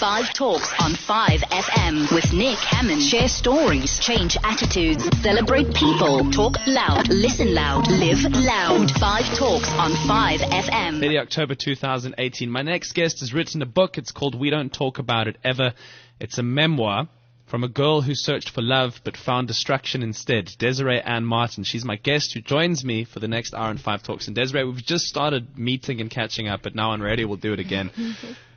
5 Talks on 5 FM with Nick Hamman. Share stories, change attitudes, celebrate people, talk loud, listen loud, live loud. 5 Talks on 5 FM. 30 October 2018. My next guest has written a book. It's called We Don't Talk About It Ever. It's a memoir from a girl who searched for love but found destruction instead. Desiree-Anne Martin. She's my guest who joins me for the next hour and 5 Talks. And Desiree, we've just started meeting and catching up, but now on radio we'll do it again.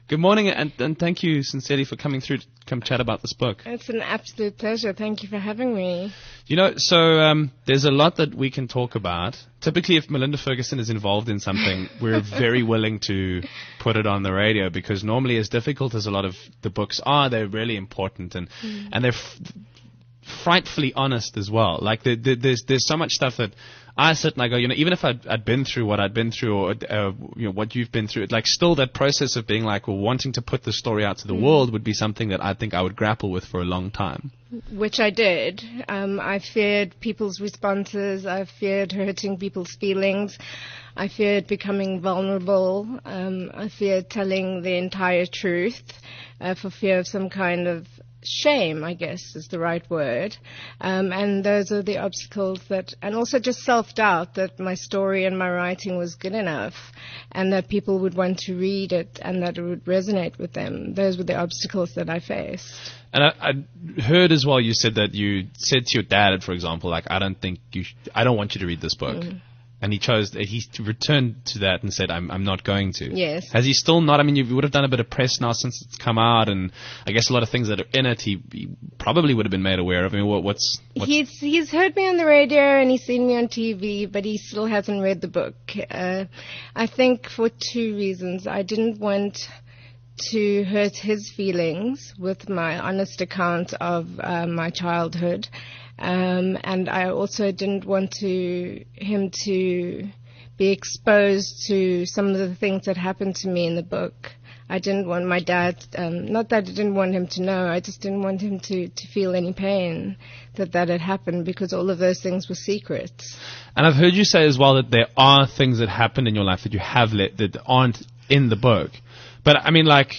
Good morning, and thank you sincerely for coming through to come chat about this book. It's an absolute pleasure. Thank you for having me. You know, so there's a lot that we can talk about. Typically, if Melinda Ferguson is involved in something, we're very willing to put it on the radio because normally, as difficult as a lot of the books are, they're really important and they're frightfully honest as well. Like there's so much stuff that I sit and I go, you know, even if I'd been through what I'd been through or you know what you've been through, like still that process of being like, well, wanting to put the story out to the world would be something that I think I would grapple with for a long time. Which I did. I feared people's responses. I feared hurting people's feelings. I feared becoming vulnerable. I feared telling the entire truth for fear of some kind of shame, I guess, is the right word. And those are the obstacles and also just self-doubt that my story and my writing was good enough and that people would want to read it and that it would resonate with them. Those were the obstacles that I faced. And I heard as well, you said that you said to your dad, for example, like, I don't want you to read this book. And he returned to that and said, I'm not going to. Yes. Has he still not? I mean, you would have done a bit of press now since it's come out, and I guess a lot of things that are in it, he probably would have been made aware of. I mean, what's... He's heard me on the radio and he's seen me on TV, but he still hasn't read the book. I think for 2 reasons. I didn't want to hurt his feelings with my honest account of my childhood. And I also didn't want him to be exposed to some of the things that happened to me in the book. I didn't want my dad, not that I didn't want him to know, I just didn't want him to feel any pain that had happened because all of those things were secrets. And I've heard you say as well that there are things that happened in your life that you have that aren't in the book. But I mean, like...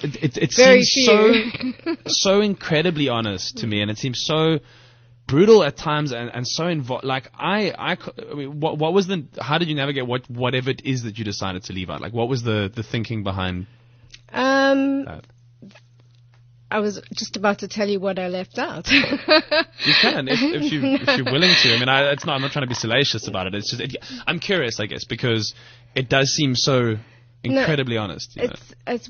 It seems so incredibly honest to me, and it seems so brutal at times, and so involved. Like I mean, what was how did you navigate whatever it is that you decided to leave out? Like, what was the thinking behind that? I was just about to tell you what I left out. You can, if you're willing to. I mean, I'm not trying to be salacious about it. It's just I'm curious, I guess, because it does seem so incredibly honest. It's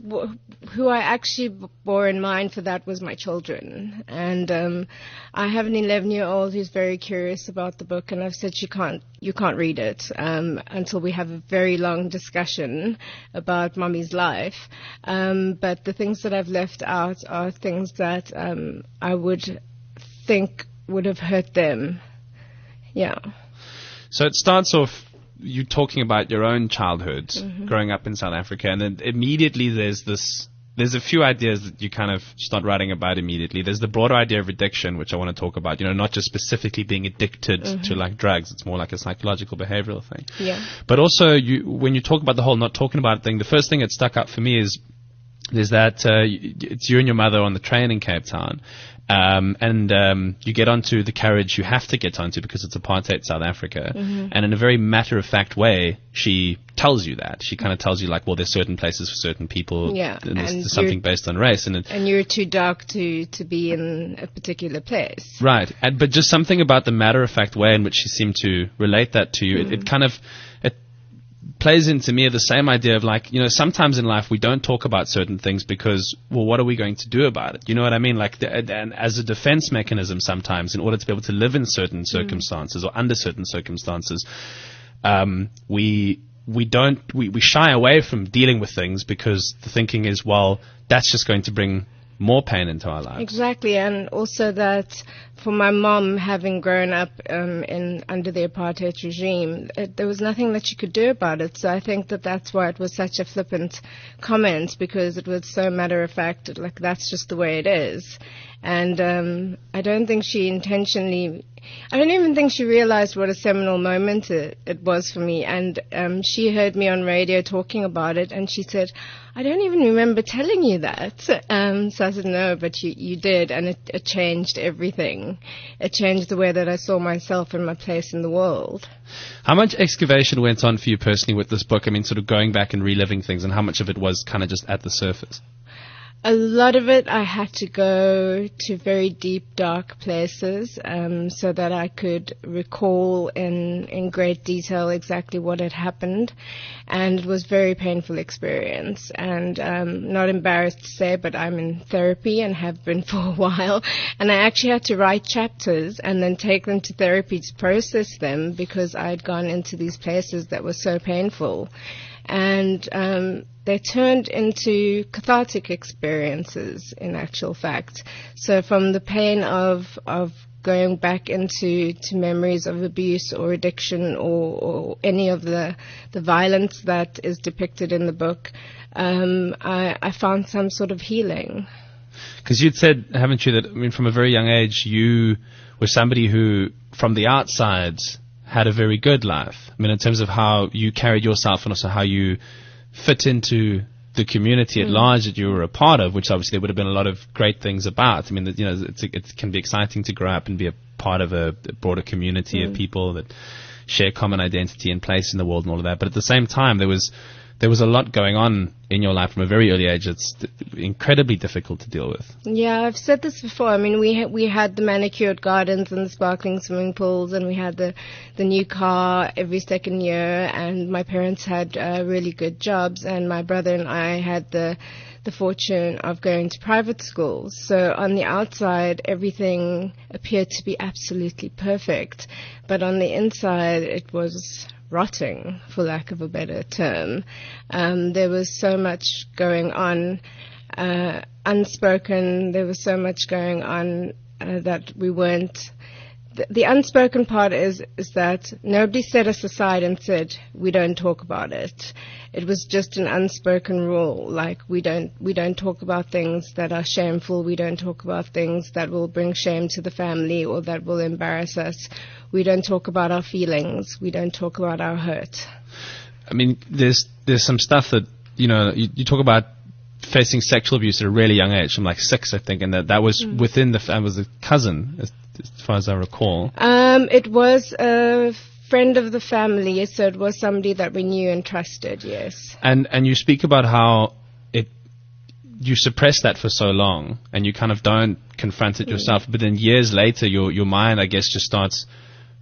who I actually bore in mind for that was my children, and I have an 11-year-old who's very curious about the book, and I've said you can't read it until we have a very long discussion about Mommy's life. But the things that I've left out are things that I would think would have hurt them. Yeah. So it starts off you talking about your own childhood growing up in South Africa, and then immediately there's a few ideas that you kind of start writing about immediately. There's the broader idea of addiction, which I want to talk about, you know, not just specifically being addicted to like drugs. It's more like a psychological behavioral thing. Yeah. But also when you talk about the whole not talking about it thing, the first thing that stuck out for me is that it's you and your mother on the train in Cape Town. You get onto the carriage you have to get onto because it's apartheid South Africa. And in a very matter-of-fact way, she tells you that. She kind of tells you, like, well, there's certain places for certain people. Yeah. And there's something based on race. And you're too dark to be in a particular place. Right. But just something about the matter-of-fact way in which she seemed to relate that to you, it kind of... plays into me the same idea of, like, you know, sometimes in life we don't talk about certain things because, well, what are we going to do about it? You know what I mean? Like, and as a defense mechanism sometimes, in order to be able to live in certain circumstances or under certain circumstances, we shy away from dealing with things because the thinking is, well, that's just going to bring more pain into our lives. Exactly, and also that for my mom, having grown up under the apartheid regime, there was nothing that she could do about it. So I think that's why it was such a flippant comment, because it was so matter of fact, like, that's just the way it is. And I don't think she intentionally, I don't even think she realized what a seminal moment it was for me. And she heard me on radio talking about it, and she said, I don't even remember telling you that. So I said, no, but you did, and it changed everything. It changed the way that I saw myself and my place in the world. How much excavation went on for you personally with this book? I mean, sort of going back and reliving things, and how much of it was kind of just at the surface? A lot of it I had to go to very deep, dark places so that I could recall in great detail exactly what had happened. And it was a very painful experience. And not embarrassed to say, but I'm in therapy and have been for a while. And I actually had to write chapters and then take them to therapy to process them, because I had gone into these places that were so painful. And they turned into cathartic experiences, in actual fact. So from the pain of going back into memories of abuse or addiction or any of the violence that is depicted in the book, I found some sort of healing. Because you'd said, haven't you, that, I mean, from a very young age, you were somebody who, from the outside, had a very good life. I mean, in terms of how you carried yourself and also how you fit into the community at large that you were a part of, which obviously there would have been a lot of great things about. I mean, you know, it can be exciting to grow up and be a part of a broader community of people that share common identity and place in the world and all of that. But at the same time, there was a lot going on in your life from a very early age that's incredibly difficult to deal with. Yeah, I've said this before. I mean, we had the manicured gardens and the sparkling swimming pools, and we had the new car every second year, and my parents had really good jobs, and my brother and I had the fortune of going to private schools. So on the outside, everything appeared to be absolutely perfect, but on the inside, it was rotting, for lack of a better term. There was so much going on, unspoken. There was so much going on that we weren't. The unspoken part is that nobody set us aside and said, we don't talk about it. It was just an unspoken rule, like we don't talk about things that are shameful. We don't talk about things that will bring shame to the family or that will embarrass us. We don't talk about our feelings. We don't talk about our hurt. I mean, there's some stuff that, you know, you talk about facing sexual abuse at a really young age, from like 6, I think, and that was within the family, was a cousin, as far as I recall. It was a friend of the family, so it was somebody that we knew and trusted, yes. And you speak about how you suppress that for so long, and you kind of don't confront it yourself, but then years later, your mind, I guess, just starts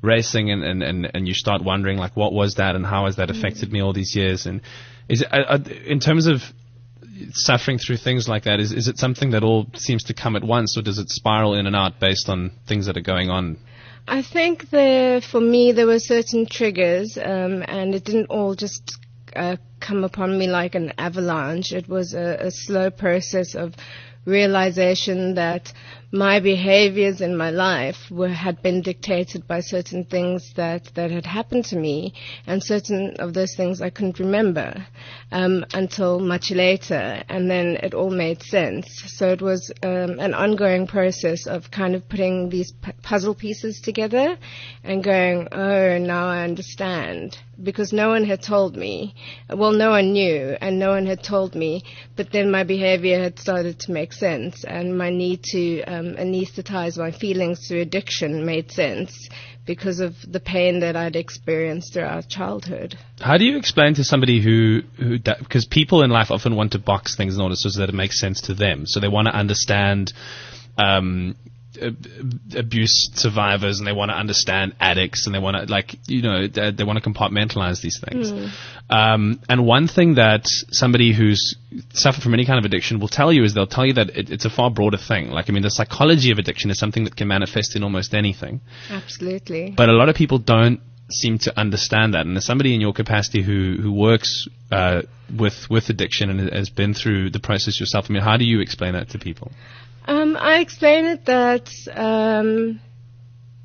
racing, and you start wondering, like, what was that, and how has that affected me all these years? And is it, in terms of suffering through things like that, is it something that all seems to come at once, or does it spiral in and out based on things that are going on? I think for me, there were certain triggers, and it didn't all just come upon me like an avalanche. It was a slow process of realization that my behaviors in my life had been dictated by certain things that had happened to me, and certain of those things I couldn't remember until much later, and then it all made sense. So it was an ongoing process of kind of putting these puzzle pieces together and going, oh, now I understand. Because no one had told me. Well, no one knew, and no one had told me, but then my behavior had started to make sense, and my need to anesthetize my feelings through addiction made sense because of the pain that I'd experienced throughout childhood. How do you explain to somebody who because people in life often want to box things in order so that it makes sense to them, so they want to understand abuse survivors, and they want to understand addicts, and they want to, like, you know, they want to compartmentalize these things. And one thing that somebody who's suffered from any kind of addiction will tell you is they'll tell you that it's a far broader thing. Like, I mean, the psychology of addiction is something that can manifest in almost anything. Absolutely. But a lot of people don't seem to understand that. And as somebody in your capacity who works with addiction and has been through the process yourself, I mean, how do you explain that to people? I explain it that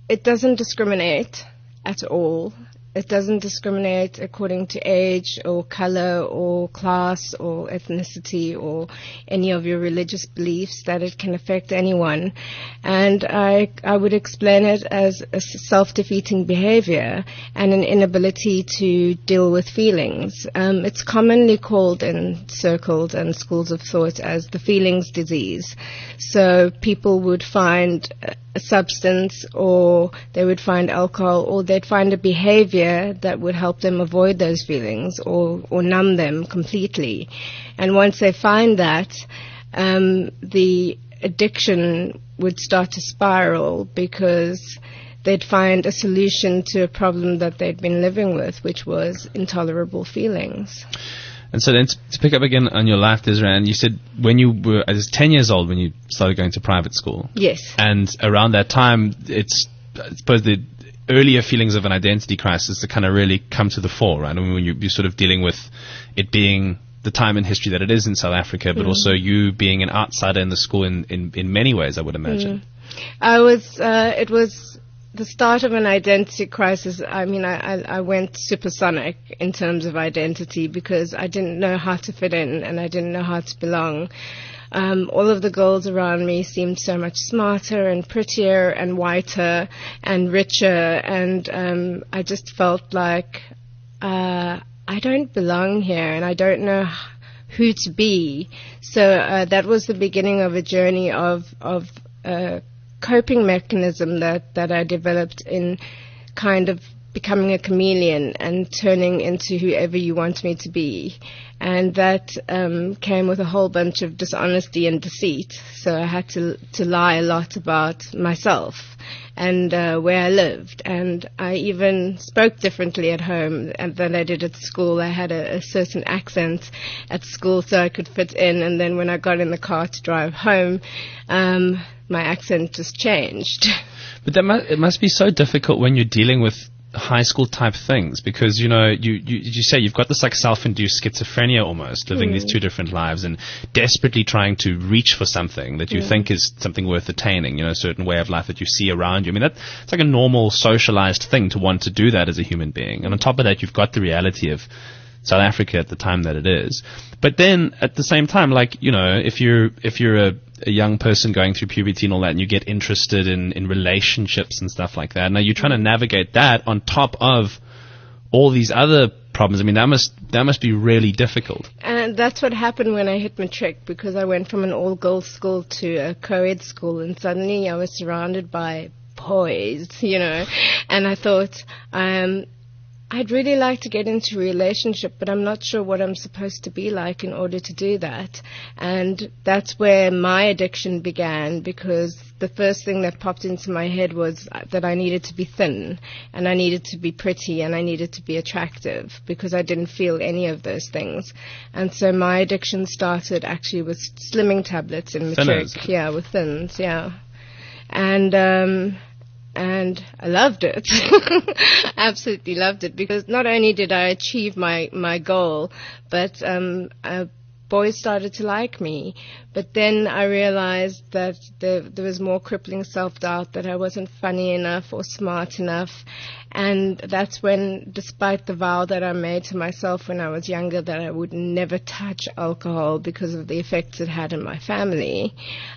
it doesn't discriminate at all. It doesn't discriminate according to age or color or class or ethnicity or any of your religious beliefs, that it can affect anyone. And I would explain it as a self-defeating behavior and an inability to deal with feelings. It's commonly called in circles and schools of thought as the feelings disease. So people would find a substance, or they would find alcohol, or they'd find a behavior that would help them avoid those feelings or numb them completely. And once they find that, the addiction would start to spiral because they'd find a solution to a problem that they'd been living with, which was intolerable feelings. And so then to pick up again on your life, Desiree-Anne, you said when you were 10 years old when you started going to private school. Yes. And around that time, it's, I suppose, the earlier feelings of an identity crisis that kind of really come to the fore, right? I mean, when you're sort of dealing with it being the time in history that it is in South Africa, but also you being an outsider in the school in many ways, I would imagine. It was the start of an identity crisis. I mean, I went supersonic in terms of identity because I didn't know how to fit in and I didn't know how to belong. All of the girls around me seemed so much smarter and prettier and whiter and richer, and I just felt like I don't belong here and I don't know who to be. So that was the beginning of a journey of coping mechanism that I developed in kind of becoming a chameleon and turning into whoever you want me to be. And that came with a whole bunch of dishonesty and deceit. So I had to lie a lot about myself and where I lived. And I even spoke differently at home than I did at school. I had a certain accent at school so I could fit in. And then when I got in the car to drive home, my accent just changed. But it must be so difficult when you're dealing with high school type things, because you say you've got this like self-induced schizophrenia almost, living these two different lives and desperately trying to reach for something that you think is something worth attaining, a certain way of life that you see around you. I mean, it's like a normal socialized thing to want to do that as a human being. And on top of that, you've got the reality of South Africa at the time that it is. But then at the same time, like, if you're a young person going through puberty and all that, and you get interested in relationships and stuff like that, now you're trying to navigate that on top of all these other problems. I mean, that must be really difficult. And that's what happened when I hit matric, because I went from an all-girls school to a co-ed school, and suddenly I was surrounded by boys, and I thought, I'd really like to get into a relationship, but I'm not sure what I'm supposed to be like in order to do that. And that's where my addiction began, because the first thing that popped into my head was that I needed to be thin, and I needed to be pretty, and I needed to be attractive, because I didn't feel any of those things. And so my addiction started actually with slimming tablets in matric. Thinners. Yeah, with thins, yeah. And I loved it. Absolutely loved it, because not only did I achieve my goal, but boys started to like me. But then I realized that there was more crippling self-doubt, that I wasn't funny enough or smart enough. And that's when, despite the vow that I made to myself when I was younger that I would never touch alcohol because of the effects it had on my family,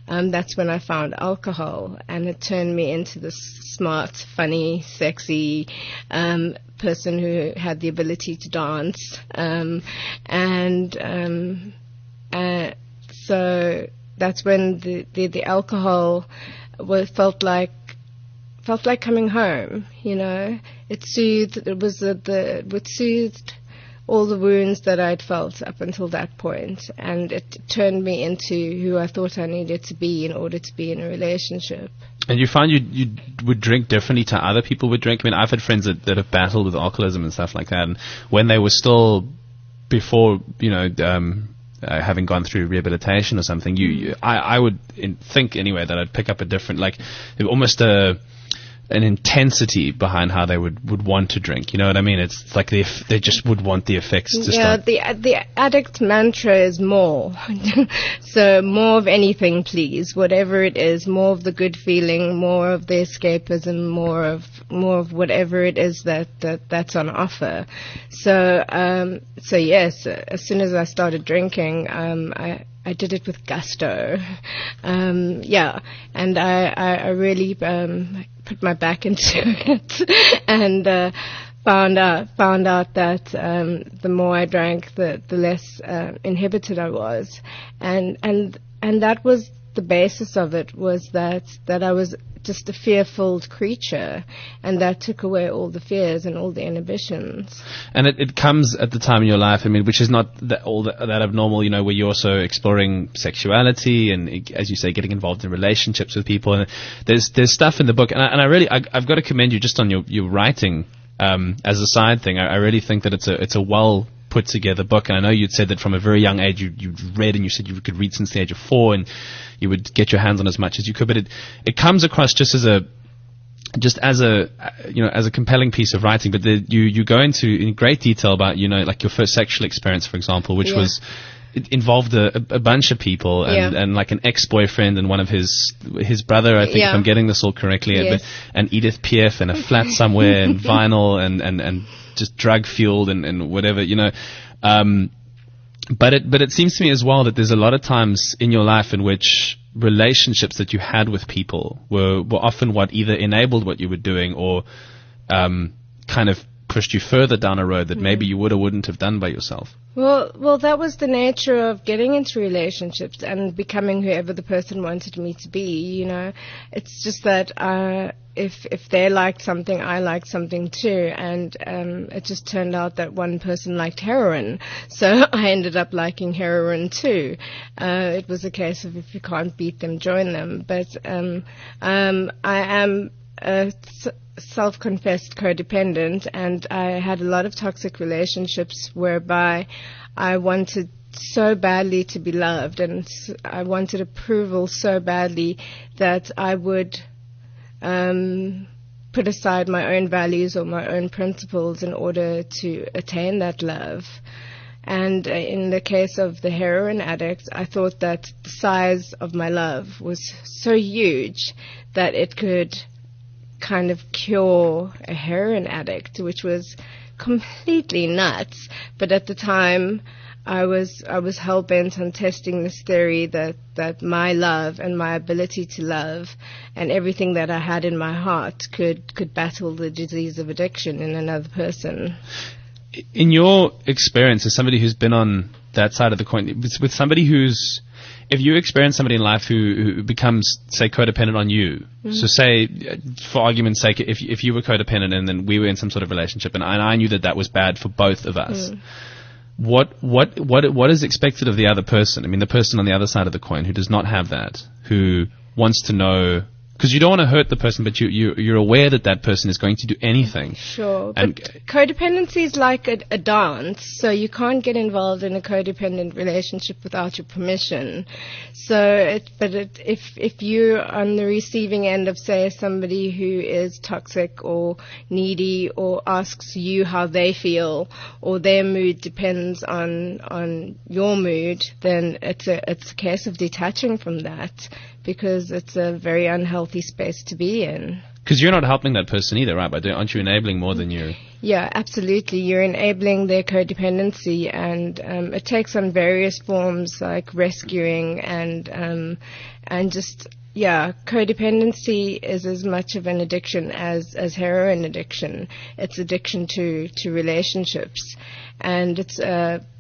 that's when I found alcohol, and it turned me into this smart, funny, sexy person who had the ability to dance. So that's when the alcohol felt like coming home. It soothed. It soothed all the wounds that I'd felt up until that point, and it turned me into who I thought I needed to be in order to be in a relationship. And you found you would drink differently to other people would drink? I mean, I've had friends that have battled with alcoholism and stuff like that, and when they were still before, having gone through rehabilitation or something, I would think anyway that I'd pick up a different, like almost a an intensity behind how they would want to drink. You know what I mean? It's like they just would want the effects to start. The addict mantra is more. So more of anything, please. Whatever it is, more of the good feeling, more of the escapism, more of whatever it is that's on offer. So yes, as soon as I started drinking, I did it with gusto. And I really put my back into it, and found out that the more I drank, the less inhibited I was, and that was the basis of it, was that I was just a fearful creature, and that took away all the fears and all the inhibitions. And it comes at the time in your life, I mean, which is not that abnormal, you know, where you're also exploring sexuality and, as you say, getting involved in relationships with people. And there's stuff in the book, and I've got to commend you just on your writing as a side thing. I really think that it's a well put together book, and I know you'd said that from a very young age you read, and you said you could read since the age of 4, and you would get your hands on as much as you could, but it comes across just as a compelling piece of writing. But you go into in great detail about, you know, like your first sexual experience, for example, which was, it involved a bunch of people, and like an ex-boyfriend and one of his brother, I think, if I'm getting this all correctly, yes. and Edith Piaf, and a flat somewhere, and vinyl, and just drug fueled and whatever, you know. But it seems to me as well that there's a lot of times in your life in which relationships that you had with people were often what either enabled what you were doing, or kind of pushed you further down a road that maybe you would or wouldn't have done by yourself. Well, that was the nature of getting into relationships and becoming whoever the person wanted me to be, you know. It's just that if they liked something, I liked something too, and it just turned out that one person liked heroin, so I ended up liking heroin too. It was a case of, if you can't beat them, join them. But I am a self-confessed codependent, and I had a lot of toxic relationships whereby I wanted so badly to be loved, and I wanted approval so badly that I would put aside my own values or my own principles in order to attain that love. And in the case of the heroin addict, I thought that the size of my love was so huge that it could kind of cure a heroin addict, which was completely nuts. But at the time, I was hell-bent on testing this theory that my love and my ability to love and everything that I had in my heart could battle the disease of addiction in another person. In your experience, as somebody who's been on that side of the coin, with somebody who's, if you experience somebody in life who becomes, say, codependent on you, so say, for argument's sake, if you were codependent and then we were in some sort of relationship, and I knew that was bad for both of us, what is expected of the other person? I mean, the person on the other side of the coin who does not have that, who wants to know, because you don't want to hurt the person, but you're aware that person is going to do anything. Sure, and but codependency is like a dance, so you can't get involved in a codependent relationship without your permission. So, if you're on the receiving end of, say, somebody who is toxic or needy or asks you how they feel, or their mood depends on your mood, then it's a case of detaching from that, because it's a very unhealthy space to be in. Because you're not helping that person either, right? Aren't you enabling more than you? Yeah, absolutely. You're enabling their codependency, and it takes on various forms like rescuing and just, codependency is as much of an addiction as heroin addiction. It's addiction to relationships, and it's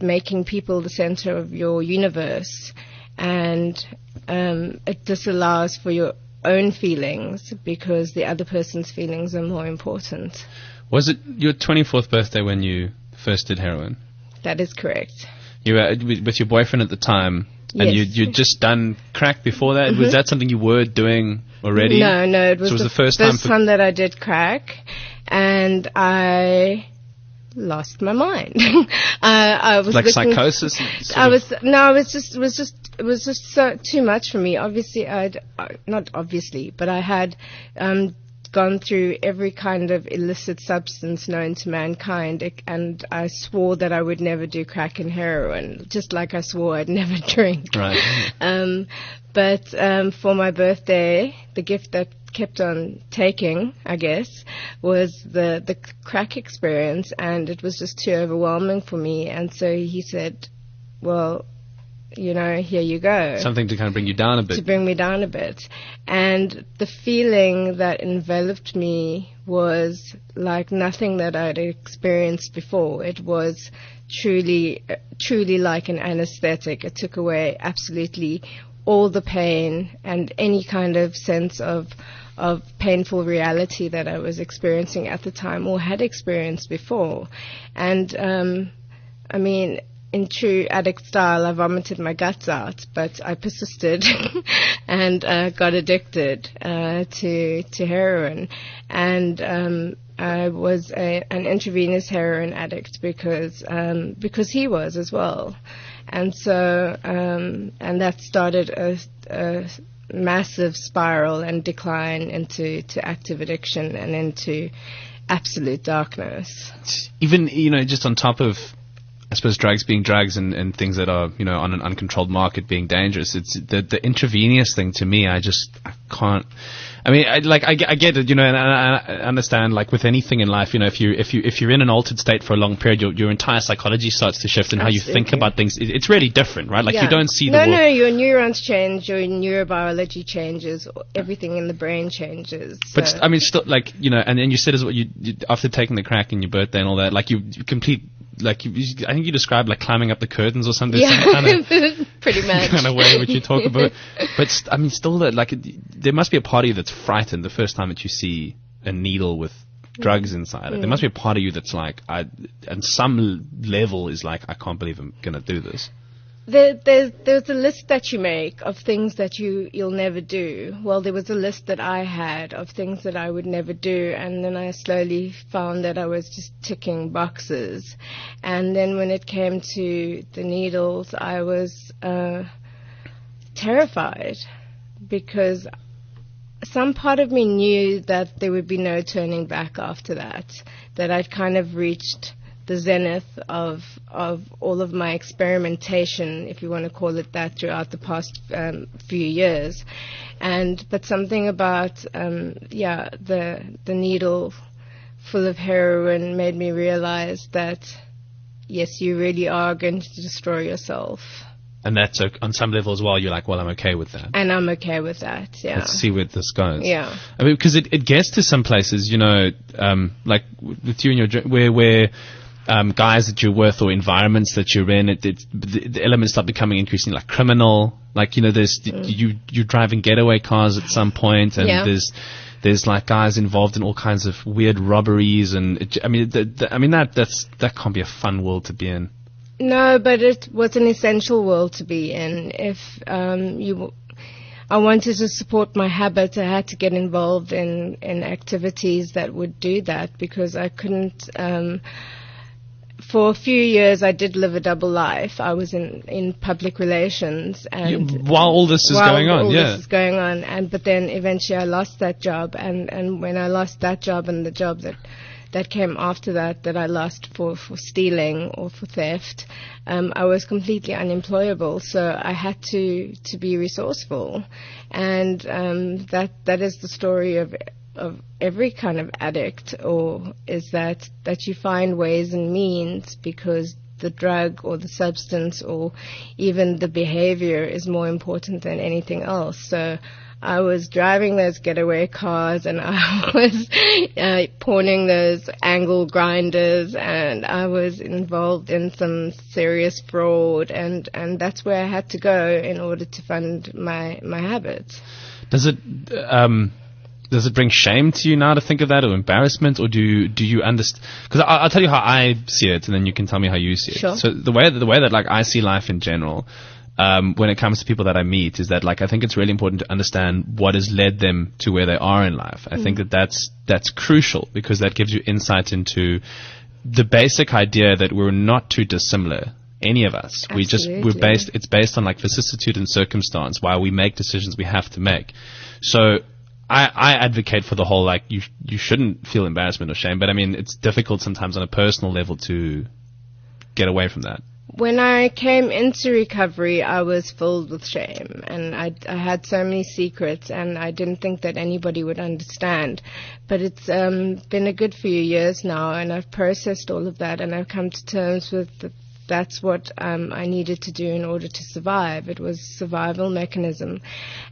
making people the center of your universe, and it disallows for your own feelings because the other person's feelings are more important. Was it your 24th birthday when you first did heroin? That is correct. You were with your boyfriend at the time, and yes. you'd just done crack before that? Was that something you were doing already? No, it was, the first time that I did crack, and I lost my mind. I was like psychosis. It was just so too much for me. Obviously, I had gone through every kind of illicit substance known to mankind, and I swore that I would never do crack and heroin, just like I swore I'd never drink. Right. But for my birthday, the gift that kept on taking, I guess, was the crack experience, and it was just too overwhelming for me. And so he said, well, you know, here you go. Something to kind of bring you down a bit. To bring me down a bit. And the feeling that enveloped me was like nothing that I'd experienced before. It was truly like an anesthetic. It took away absolutely all the pain and any kind of sense of painful reality that I was experiencing at the time or had experienced before. And, I mean, in true addict style, I vomited my guts out, but I persisted and got addicted to heroin. And I was an intravenous heroin addict because he was as well. And so, and that started a massive spiral and decline into active addiction and into absolute darkness. Even, you know, just on top of, I suppose, drugs being drugs and things that are, you know, on an uncontrolled market being dangerous. It's the intravenous thing to me. I can't. I mean, I get it, you know, and I understand, like with anything in life, you know, if you're in an altered state for a long period, your entire psychology starts to shift, and how you think about things, it's really different, right? Like you don't see the world. No, your neurons change, your neurobiology changes, everything in the brain changes. So. But I mean, still, like, you know, and then you said as well, you after taking the crack in your birthday and all that, like you complete. Like I think you described like climbing up the curtains or something. Yeah, some kind of, pretty much. Kind of way which you talk about. But I mean, still, like there must be a part of you that's frightened the first time that you see a needle with drugs inside it. There must be a part of you that's like, on some level, is like, I can't believe I'm gonna do this. There's a list that you make of things that you'll never do. Well, there was a list that I had of things that I would never do, and then I slowly found that I was just ticking boxes. And then when it came to the needles, I was terrified, because some part of me knew that there would be no turning back after that I'd kind of reached the zenith of all of my experimentation, if you want to call it that, throughout the past few years. But something about the needle full of heroin made me realize that yes, you really are going to destroy yourself. And that's on some level as well. You're like, well, I'm okay with that. And I'm okay with that. Yeah. Let's see where this goes. Yeah. I mean, because it gets to some places, you know, like with you and your where guys that you're with or environments that you're in, the elements start becoming increasingly like criminal. Like, you know, you're driving getaway cars at some point, and there's like guys involved in all kinds of weird robberies, and that can't be a fun world to be in. No, but it was an essential world to be in. If I wanted to support my habits, I had to get involved in activities that would do that, because I couldn't. For a few years, I did live a double life. I was in public relations, and while all this is going on, this is going on, but then eventually I lost that job, and when I lost that job and the job that came after that I lost for stealing or for theft, I was completely unemployable. So I had to be resourceful, and that is the story of every kind of addict, or is that you find ways and means, because the drug or the substance or even the behavior is more important than anything else. So I was driving those getaway cars, and I was pawning those angle grinders, and I was involved in some serious fraud, and that's where I had to go in order to fund my habits. Does it bring shame to you now to think of that, or embarrassment, or do you understand? Because I'll tell you how I see it, and then you can tell me how you see it. Sure. So the way that like I see life in general, when it comes to people that I meet, is that like I think it's really important to understand what has led them to where they are in life. I think that's crucial, because that gives you insight into the basic idea that we're not too dissimilar. Any of us. Absolutely. It's based on like vicissitude and circumstance, why we make decisions we have to make. So I advocate for the whole, like, you shouldn't feel embarrassment or shame, but I mean, it's difficult sometimes on a personal level to get away from that. When I came into recovery, I was filled with shame, and I had so many secrets, and I didn't think that anybody would understand. But it's been a good few years now, and I've processed all of that, and I've come to terms with that's what I needed to do in order to survive. It was a survival mechanism.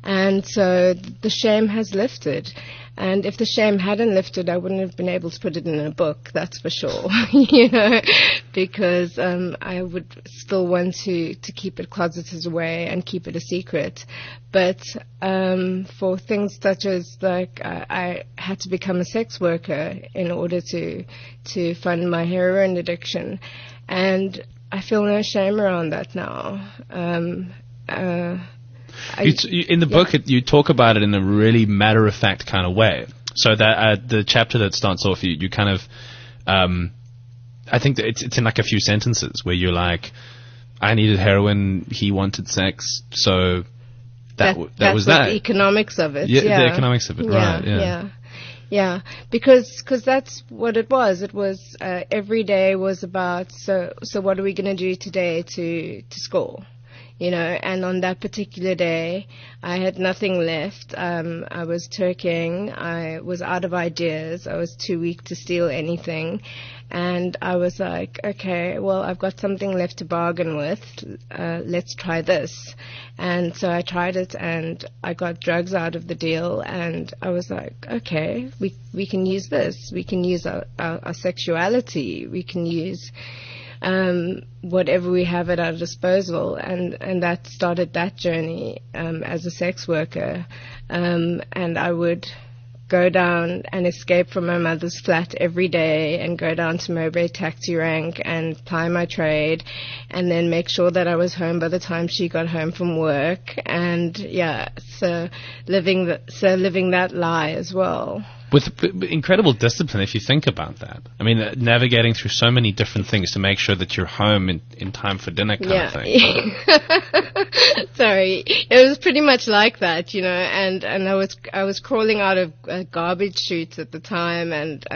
And so the shame has lifted. And if the shame hadn't lifted, I wouldn't have been able to put it in a book, that's for sure, because I would still want to keep it closeted away and keep it a secret. But for things such as, like, I had to become a sex worker in order to fund my heroin addiction. And I feel no shame around that now. In the book, you talk about it in a really matter-of-fact kind of way. So that the chapter that starts off, you kind of, I think that it's in like a few sentences where you're like, I needed heroin, he wanted sex, so that was that. The economics of it. Yeah, the economics of it, right? Yeah, because that's what it was. It was every day was about, so what are we going to do today to score? And on that particular day, I had nothing left. I was turking. I was out of ideas. I was too weak to steal anything. And I was like, okay, well, I've got something left to bargain with. Let's try this. And so I tried it, and I got drugs out of the deal. And I was like, okay, we can use this. We can use our sexuality. We can use whatever we have at our disposal, and that started that journey as a sex worker. And I would go down and escape from my mother's flat every day and go down to Mowbray Taxi Rank and ply my trade, and then make sure that I was home by the time she got home from work. And so living that lie as well. With incredible discipline, if you think about that. I mean, navigating through so many different things to make sure that you're home in time for dinner kind of thing. Sorry. It was pretty much like that, and I was crawling out of garbage chutes at the time, and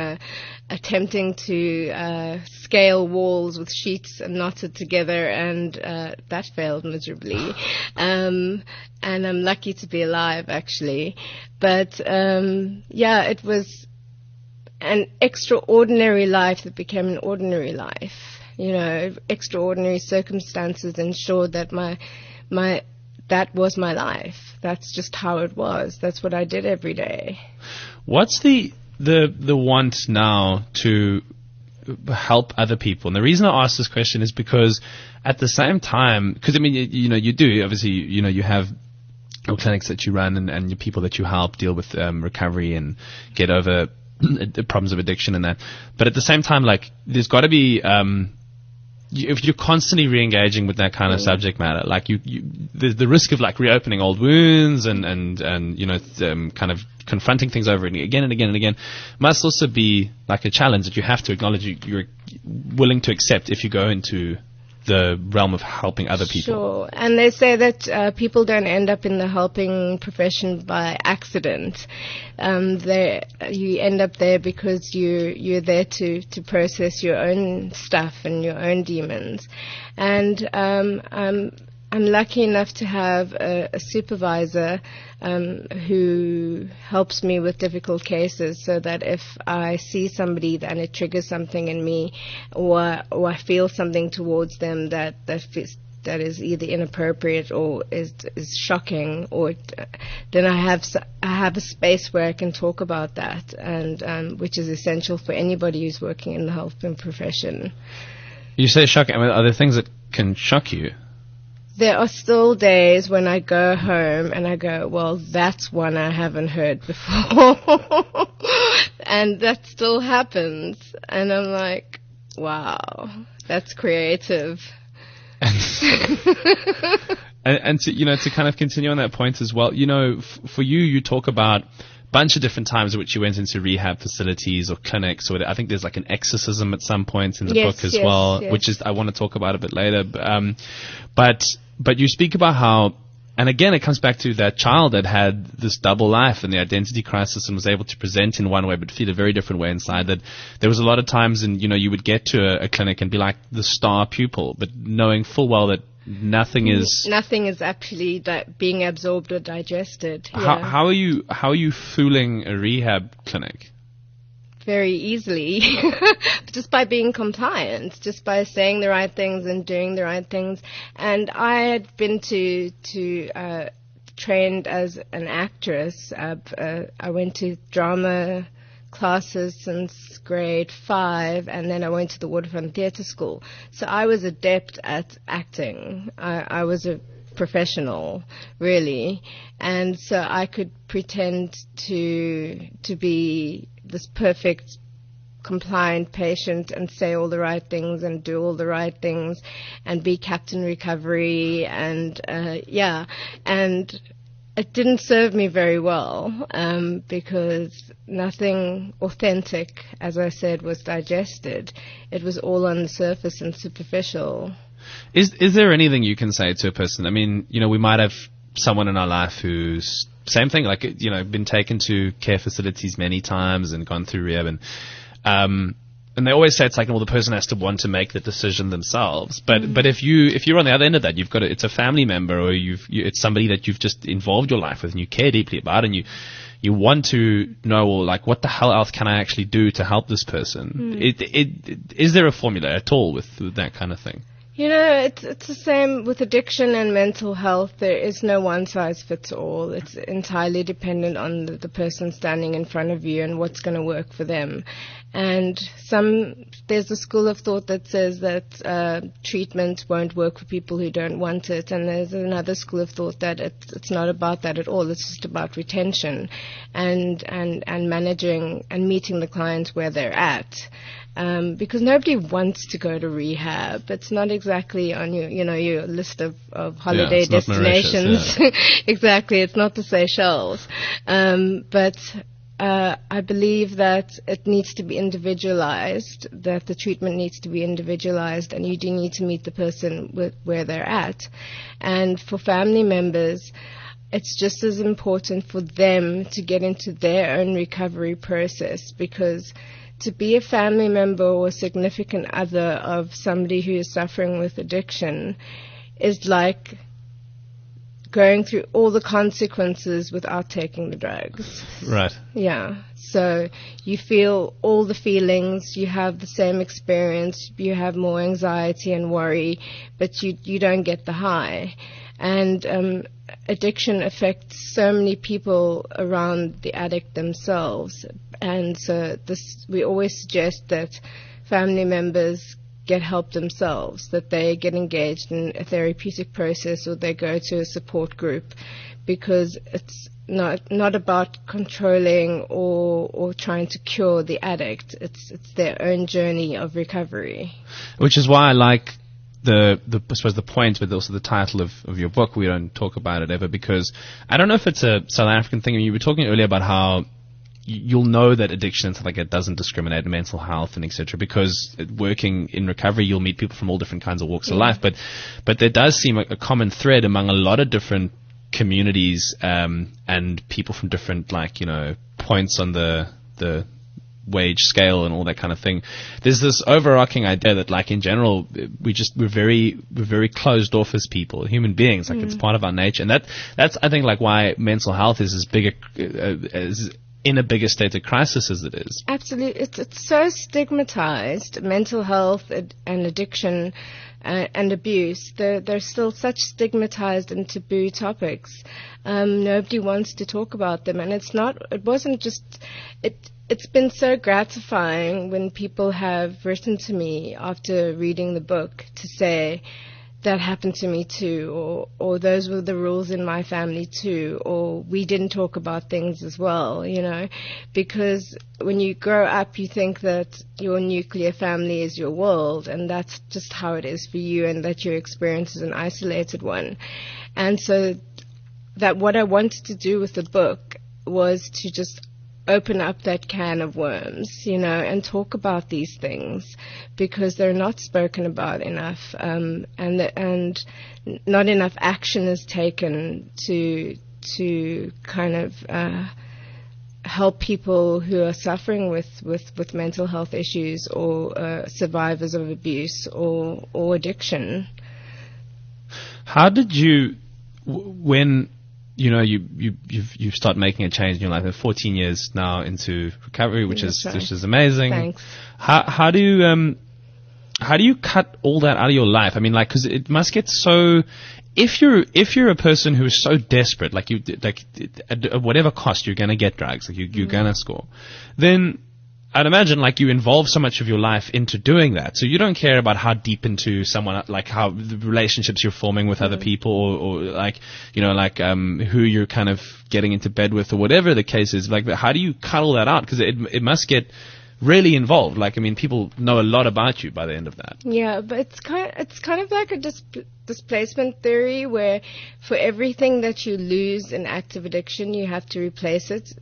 attempting to scale walls with sheets knotted together, and that failed miserably. And I'm lucky to be alive, actually. But it was an extraordinary life that became an ordinary life. Extraordinary circumstances ensured that that was my life. That's just how it was. That's what I did every day. What's the want now to help other people? And the reason I ask this question is because at the same time, because I mean, you do, obviously, you have your clinics that you run and your people that you help deal with recovery and get over the problems of addiction and that. But at the same time, like, there's got to be, if you're constantly re-engaging with that kind of subject matter, like the risk of like reopening old wounds and kind of confronting things over again and again and again must also be like a challenge that you have to acknowledge you're willing to accept if you go into the realm of helping other people. Sure, and they say that people don't end up in the helping profession by accident. You end up there because you're there to process your own stuff and your own demons. And I'm lucky enough to have a supervisor who helps me with difficult cases, so that if I see somebody and it triggers something in me, or I feel something towards them that is either inappropriate or is shocking, or then I have a space where I can talk about that, and which is essential for anybody who's working in the helping profession. You say shocking. I mean, are there things that can shock you? There are still days when I go home and I go, well, that's one I haven't heard before. And that still happens. And I'm like, wow, that's creative. And to kind of continue on that point as well, for you talk about bunch of different times at which you went into rehab facilities or clinics, or I think there's like an exorcism at some point in the book as well, which is I want to talk about a bit later. But you speak about how again, it comes back to that child that had this double life and the identity crisis and was able to present in one way but feel a very different way inside. That there was a lot of times, and you would get to a clinic and be like the star pupil, but knowing full well that nothing is actually being absorbed or digested. How are you fooling a rehab clinic? Very easily, just by being compliant, just by saying the right things and doing the right things. And I had been trained as an actress. I went to drama classes since grade 5, and then I went to the Waterfront Theatre School. So I was adept at acting. I was a professional, really, and so I could pretend to be this perfect compliant patient and say all the right things and do all the right things and be Captain Recovery and and it didn't serve me very well because nothing authentic, as I said, was digested. It was all on the surface and superficial. Is there anything you can say to a person? I mean, we might have someone in our life who's same thing, like, been taken to care facilities many times and gone through rehab, and they always say it's like, well, the person has to want to make the decision themselves. But if you're on the other end of that, you've got it's a family member or it's somebody that you've just involved your life with and you care deeply about, and you want to know, well, like, what the hell else can I actually do to help this person? Is there a formula at all with that kind of thing? It's the same with addiction and mental health. There is no one size fits all. It's entirely dependent on the person standing in front of you and what's going to work for them. And there's a school of thought that says that treatment won't work for people who don't want it, and there's another school of thought that it's not about that at all. It's just about retention and managing and meeting the client where they're at. Because nobody wants to go to rehab. It's not exactly on your list of holiday destinations. Exactly, it's not the Seychelles. But I believe that it needs to be individualized, that the treatment needs to be individualized, and you do need to meet the person where they're at. And for family members, it's just as important for them to get into their own recovery process, because to be a family member or a significant other of somebody who is suffering with addiction is like going through all the consequences without taking the drugs. Right. Yeah. So you feel all the feelings, you have the same experience, you have more anxiety and worry, but you don't get the high. And addiction affects so many people around the addict themselves. And so we always suggest that family members get help themselves, that they get engaged in a therapeutic process or they go to a support group, because it's not about controlling or trying to cure the addict. It's their own journey of recovery. Which is why I like I suppose the point, but also the title of your book. We don't talk about it ever, because I don't know if it's a South African thing. I mean, you were talking earlier about how you'll know that addiction and stuff like that doesn't discriminate in mental health and etc. Because working in recovery, you'll meet people from all different kinds of walks of life. But there does seem a common thread among a lot of different communities and people from different points on the wage scale and all that kind of thing. There's this overarching idea that, in general, we're very closed off as people, human beings. It's part of our nature, and that's I think why mental health is as big as in a bigger state of crisis as it is. Absolutely, it's so stigmatized. Mental health and addiction and abuse, they're still such stigmatized and taboo topics. Nobody wants to talk about them, and it's been so gratifying when people have written to me after reading the book to say, that happened to me too, or those were the rules in my family too, or we didn't talk about things as well, because when you grow up, you think that your nuclear family is your world, and that's just how it is for you, and that your experience is an isolated one. And so that what I wanted to do with the book was to just open up that can of worms, and talk about these things, because they're not spoken about enough, and not enough action is taken to kind of help people who are suffering with mental health issues, or survivors of abuse or addiction. How did you, when you start making a change in your life? 14 years now into recovery, which is amazing. Thanks. How do you cut all that out of your life? I mean, like, because it must get so. If you're a person who is so desperate, like at whatever cost you're gonna get drugs, like you're gonna score, then I'd imagine like you involve so much of your life into doing that, so you don't care about how deep into someone, like how the relationships you're forming with other people, or like who you're kind of getting into bed with, or whatever the case is. Like, how do you cut all that out? Because it must get really involved. Like, I mean, people know a lot about you by the end of that. Yeah, but it's kind of like a displacement theory, where for everything that you lose in active addiction, you have to replace it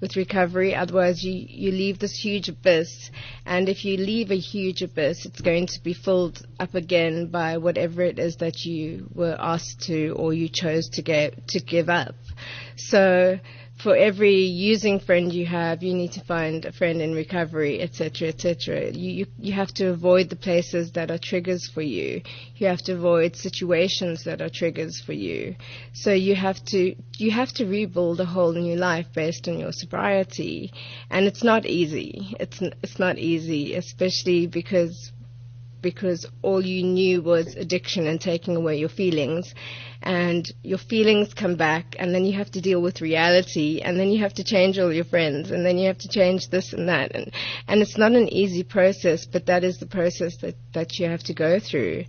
with recovery. Otherwise, you leave this huge abyss, and if you leave a huge abyss, it's going to be filled up again by whatever it is that you were asked to, or you chose to give up. So for every using friend you have, you need to find a friend in recovery, etc., etc. You have to avoid the places that are triggers for you. You have to avoid situations that are triggers for you. So you have to rebuild a whole new life based on your sobriety, and it's not easy. It's not easy, especially because all you knew was addiction and taking away your feelings. And your feelings come back, and then you have to deal with reality, and then you have to change all your friends, and then you have to change this and that. And it's not an easy process, but that is the process that you have to go through,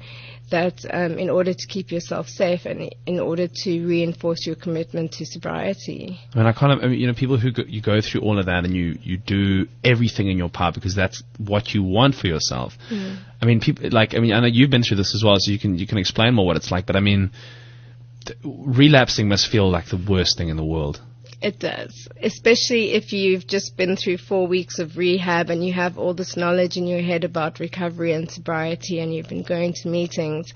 that in order to keep yourself safe, and in order to reinforce your commitment to sobriety. People who you go through all of that, and you do everything in your power because that's what you want for yourself. I mean, I know you've been through this as well, so you can explain more what it's like, but I mean, relapsing must feel like the worst thing in the world. It does, especially if you've just been through 4 weeks of rehab and you have all this knowledge in your head about recovery and sobriety, and you've been going to meetings,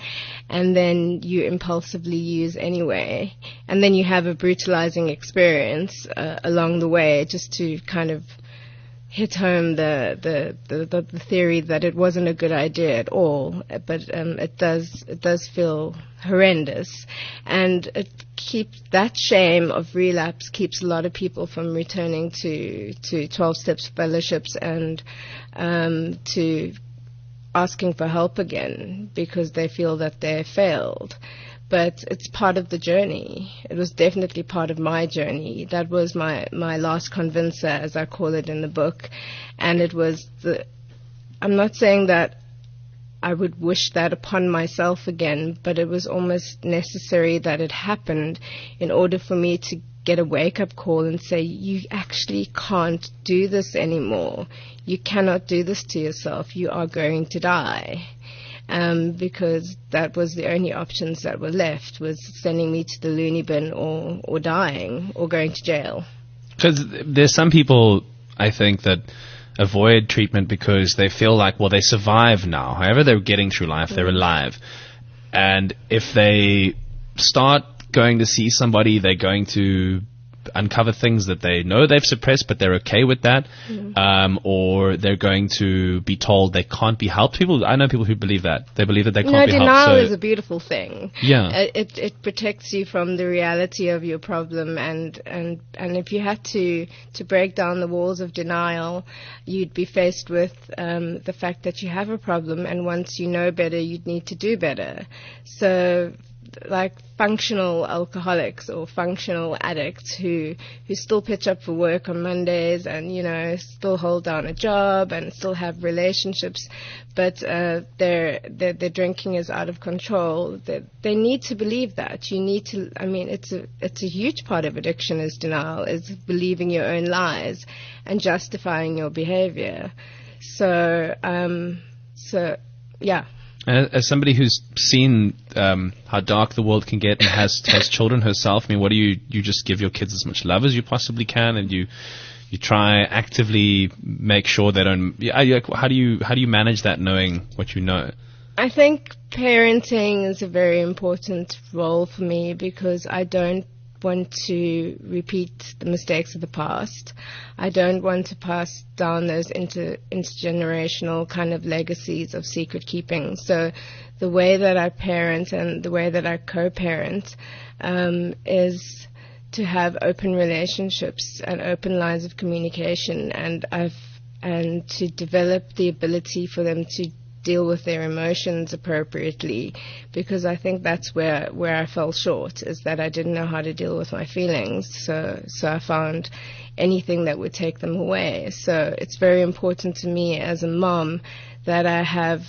and then you impulsively use anyway, and then you have a brutalizing experience along the way, just to kind of hit home the theory that it wasn't a good idea at all. But it does feel horrendous, and that shame of relapse keeps a lot of people from returning to 12 Steps fellowships and to asking for help again, because they feel that they failed. But it's part of the journey. It was definitely part of my journey. That was my last convincer, as I call it in the book. And it was I'm not saying that I would wish that upon myself again, but it was almost necessary that it happened in order for me to get a wake-up call and say, you actually can't do this anymore. You cannot do this to yourself. You are going to die. Because that was the only options that were left, was sending me to the loony bin or dying or going to jail. Because there's some people, I think, that avoid treatment because they feel like, well, they survive now. However they're getting through life, they're alive. And if they start going to see somebody, they're going to uncover things that they know they've suppressed, but they're okay with that, or they're going to be told they can't be helped. I know people who believe that. They believe that they can't be helped. Denial is a beautiful thing. Yeah. It protects you from the reality of your problem, and if you had to break down the walls of denial, you'd be faced with the fact that you have a problem, and once you know better, you'd need to do better. So, like functional alcoholics or functional addicts who still pitch up for work on Mondays and, still hold down a job and still have relationships, but their drinking is out of control. They need to believe that. You need to, it's a huge part of addiction is denial, is believing your own lies and justifying your behavior. So, yeah. And as somebody who's seen how dark the world can get and has children herself, what do you just give your kids as much love as you possibly can, and you You try actively make sure they don't. How do you manage that, knowing what you know? I think parenting is a very important role for me because I don't want to repeat the mistakes of the past. I don't want to pass down those intergenerational kind of legacies of secret keeping. So the way that I parent and the way that I co-parent is to have open relationships and open lines of communication, and to develop the ability for them to deal with their emotions appropriately, because I think that's where I fell short, is that I didn't know how to deal with my feelings. So I found anything that would take them away. So it's very important to me as a mom that I have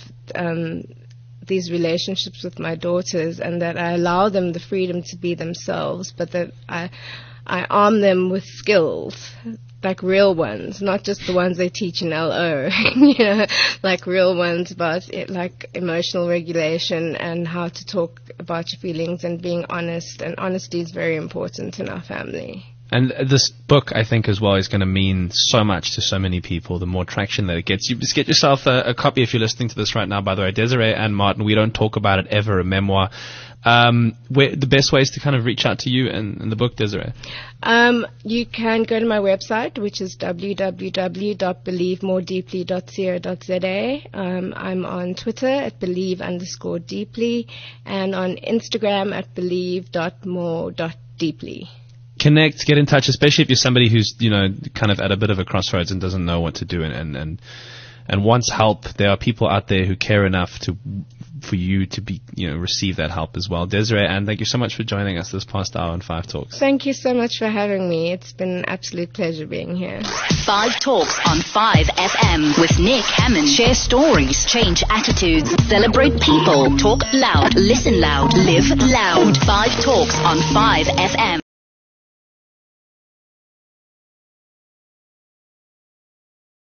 these relationships with my daughters, and that I allow them the freedom to be themselves, but that I arm them with skills, like real ones, not just the ones they teach in LO, like real ones about it, like emotional regulation and how to talk about your feelings and being honest. And honesty is very important in our family. And this book, I think, as well, is going to mean so much to so many people, the more traction that it gets. You just get yourself a copy if you're listening to this right now, by the way. Desiree-Anne Martin, we don't talk about it ever, a memoir. The best ways to kind of reach out to you and the book, Desiree? You can go to my website, which is www.believemoredeeply.co.za. I'm on Twitter at believe_deeply, and on Instagram at believe.more.deeply. Connect, get in touch, especially if you're somebody who's, kind of at a bit of a crossroads and doesn't know what to do and wants help. There are people out there who care enough for you to be, receive that help as well. Desiree-Anne, thank you so much for joining us this past hour on 5 Talks. Thank you so much for having me. It's been an absolute pleasure being here. 5 Talks on 5 FM with Nick Hamman. Share stories, change attitudes, celebrate people, talk loud, listen loud, live loud. 5 Talks on 5 FM.